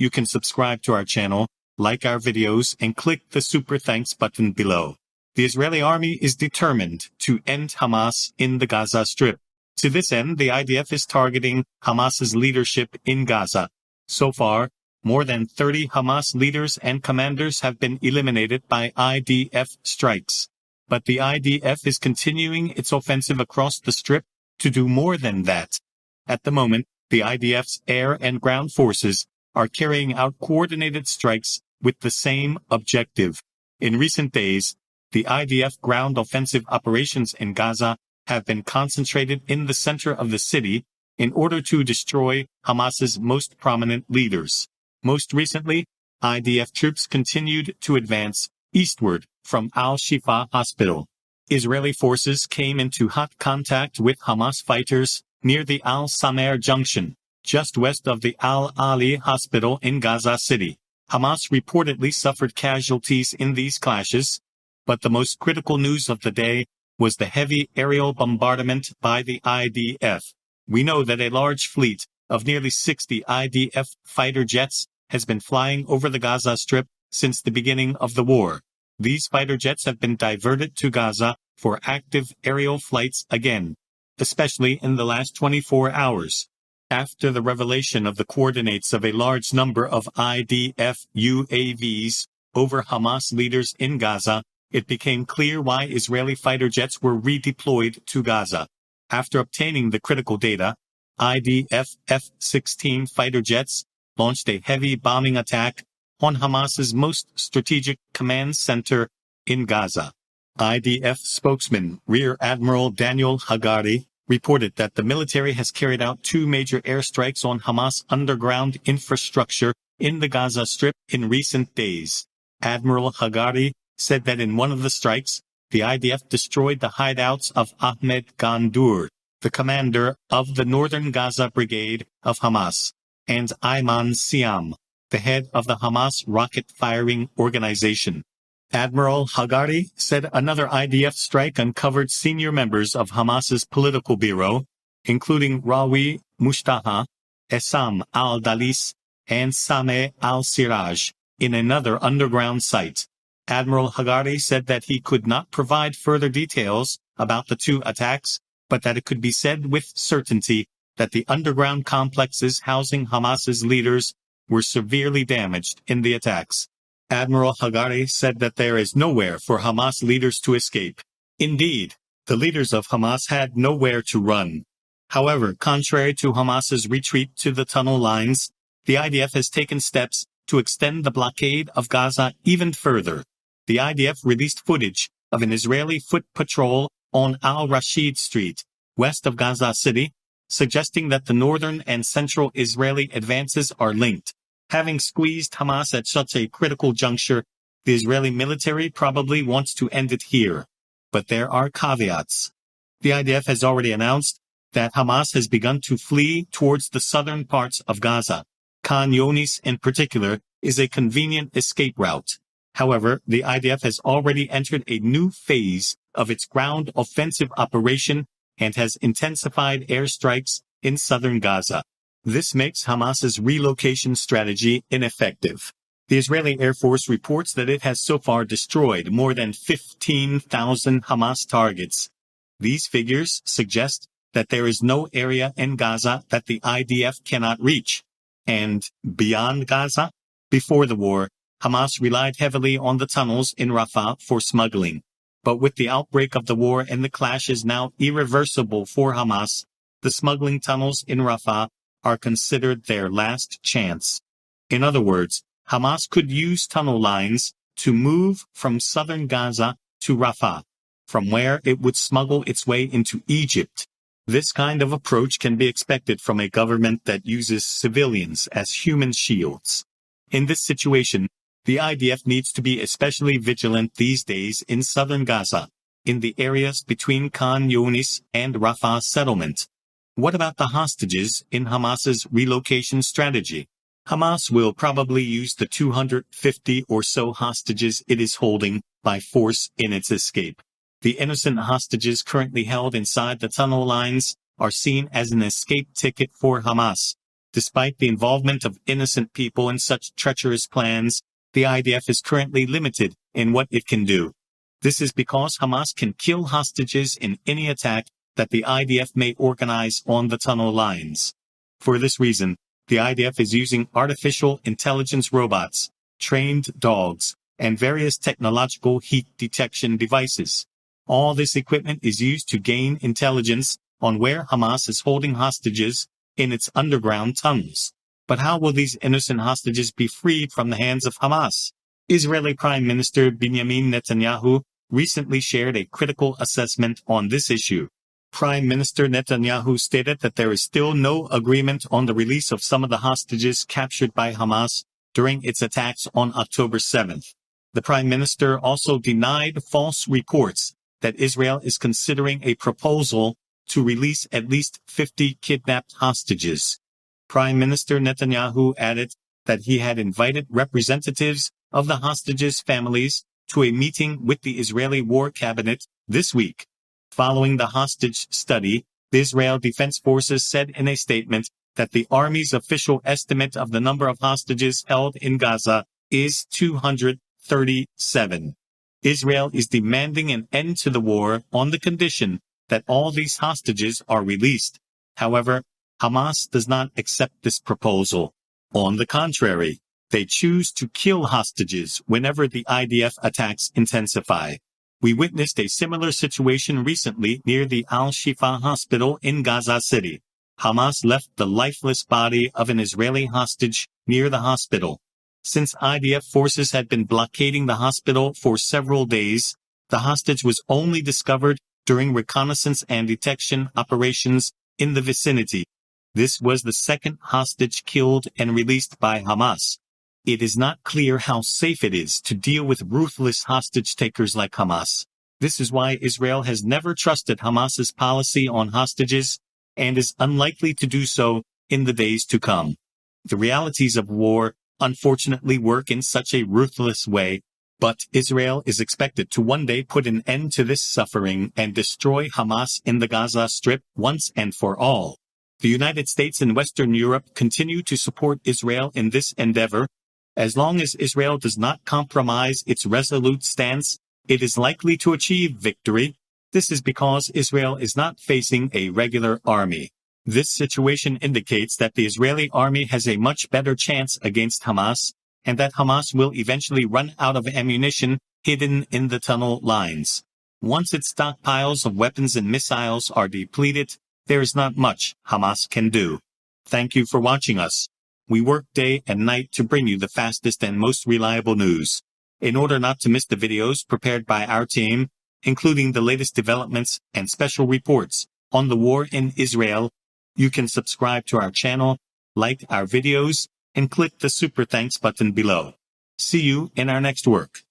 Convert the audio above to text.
you can subscribe to our channel, like our videos, and click the super thanks button below. The Israeli army is determined to end Hamas in the Gaza Strip. To this end, the IDF is targeting Hamas's leadership in Gaza. So far, more than 30 Hamas leaders and commanders have been eliminated by IDF strikes. But the IDF is continuing its offensive across the Strip to do more than that. At the moment, the IDF's air and ground forces are carrying out coordinated strikes with the same objective. In recent days, the IDF ground offensive operations in Gaza have been concentrated in the center of the city in order to destroy Hamas's most prominent leaders. Most recently, IDF troops continued to advance eastward from Al-Shifa Hospital. Israeli forces came into hot contact with Hamas fighters near the Al-Samer junction, just west of the Al-Ali Hospital in Gaza City. Hamas reportedly suffered casualties in these clashes, but the most critical news of the day was the heavy aerial bombardment by the IDF. We know that a large fleet of nearly 60 IDF fighter jets has been flying over the Gaza Strip since the beginning of the war. These fighter jets have been diverted to Gaza for active aerial flights again, especially in the last 24 hours. After the revelation of the coordinates of a large number of IDF UAVs over Hamas leaders in Gaza, it became clear why Israeli fighter jets were redeployed to Gaza. After obtaining the critical data, IDF F-16 fighter jets launched a heavy bombing attack on Hamas's most strategic command center in Gaza. IDF spokesman Rear Admiral Daniel Hagari reported that the military has carried out 2 major airstrikes on Hamas underground infrastructure in the Gaza Strip in recent days. Admiral Hagari said that in one of the strikes, the IDF destroyed the hideouts of Ahmed Gandour, the commander of the Northern Gaza Brigade of Hamas, and Ayman Siam, the head of the Hamas rocket-firing organization. Admiral Hagari said another IDF strike uncovered senior members of Hamas's political bureau, including Rawi Mushtaha, Essam al-Dalis, and Sameh al-Siraj, in another underground site. Admiral Hagari said that he could not provide further details about the 2 attacks, but that it could be said with certainty that the underground complexes housing Hamas's leaders were severely damaged in the attacks. Admiral Hagari said that there is nowhere for Hamas leaders to escape. Indeed, the leaders of Hamas had nowhere to run. However, contrary to Hamas's retreat to the tunnel lines, the IDF has taken steps to extend the blockade of Gaza even further. The IDF released footage of an Israeli foot patrol on Al-Rashid Street, west of Gaza City, suggesting that the northern and central Israeli advances are linked. Having squeezed Hamas at such a critical juncture, the Israeli military probably wants to end it here. But there are caveats. The IDF has already announced that Hamas has begun to flee towards the southern parts of Gaza. Khan Younis, in particular, is a convenient escape route. However, the IDF has already entered a new phase of its ground offensive operation and has intensified airstrikes in southern Gaza. This makes Hamas's relocation strategy ineffective. The Israeli Air Force reports that it has so far destroyed more than 15,000 Hamas targets. These figures suggest that there is no area in Gaza that the IDF cannot reach. And beyond Gaza, before the war, Hamas relied heavily on the tunnels in Rafah for smuggling. But with the outbreak of the war and the clash is now irreversible for Hamas, the smuggling tunnels in Rafah are considered their last chance. In other words, Hamas could use tunnel lines to move from southern Gaza to Rafah, from where it would smuggle its way into Egypt. This kind of approach can be expected from a government that uses civilians as human shields. In this situation, the IDF needs to be especially vigilant these days in southern Gaza, in the areas between Khan Younis and Rafah settlement. What about the hostages in Hamas's relocation strategy? Hamas will probably use the 250 or so hostages it is holding by force in its escape. The innocent hostages currently held inside the tunnel lines are seen as an escape ticket for Hamas. Despite the involvement of innocent people in such treacherous plans, the IDF is currently limited in what it can do. This is because Hamas can kill hostages in any attack that the IDF may organize on the tunnel lines. For this reason, the IDF is using artificial intelligence robots, trained dogs, and various technological heat detection devices. All this equipment is used to gain intelligence on where Hamas is holding hostages in its underground tunnels. But how will these innocent hostages be freed from the hands of Hamas? Israeli Prime Minister Benjamin Netanyahu recently shared a critical assessment on this issue. Prime Minister Netanyahu stated that there is still no agreement on the release of some of the hostages captured by Hamas during its attacks on October 7th. The Prime Minister also denied false reports that Israel is considering a proposal to release at least 50 kidnapped hostages. Prime Minister Netanyahu added that he had invited representatives of the hostages' families to a meeting with the Israeli War Cabinet this week. Following the hostage study, the Israel Defense Forces said in a statement that the Army's official estimate of the number of hostages held in Gaza is 237. Israel is demanding an end to the war on the condition that all these hostages are released. However, Hamas does not accept this proposal. On the contrary, they choose to kill hostages whenever the IDF attacks intensify. We witnessed a similar situation recently near the Al-Shifa hospital in Gaza City. Hamas left the lifeless body of an Israeli hostage near the hospital. Since IDF forces had been blockading the hospital for several days, the hostage was only discovered during reconnaissance and detection operations in the vicinity. This was the second hostage killed and released by Hamas. It is not clear how safe it is to deal with ruthless hostage-takers like Hamas. This is why Israel has never trusted Hamas's policy on hostages and is unlikely to do so in the days to come. The realities of war unfortunately work in such a ruthless way, but Israel is expected to one day put an end to this suffering and destroy Hamas in the Gaza Strip once and for all. The United States and Western Europe continue to support Israel in this endeavor. As long as Israel does not compromise its resolute stance, it is likely to achieve victory. This is because Israel is not facing a regular army. This situation indicates that the Israeli army has a much better chance against Hamas, and that Hamas will eventually run out of ammunition hidden in the tunnel lines. Once its stockpiles of weapons and missiles are depleted, there is not much Hamas can do. Thank you for watching us. We work day and night to bring you the fastest and most reliable news. In order not to miss the videos prepared by our team, including the latest developments and special reports on the war in Israel, you can subscribe to our channel, like our videos, and click the super thanks button below. See you in our next work.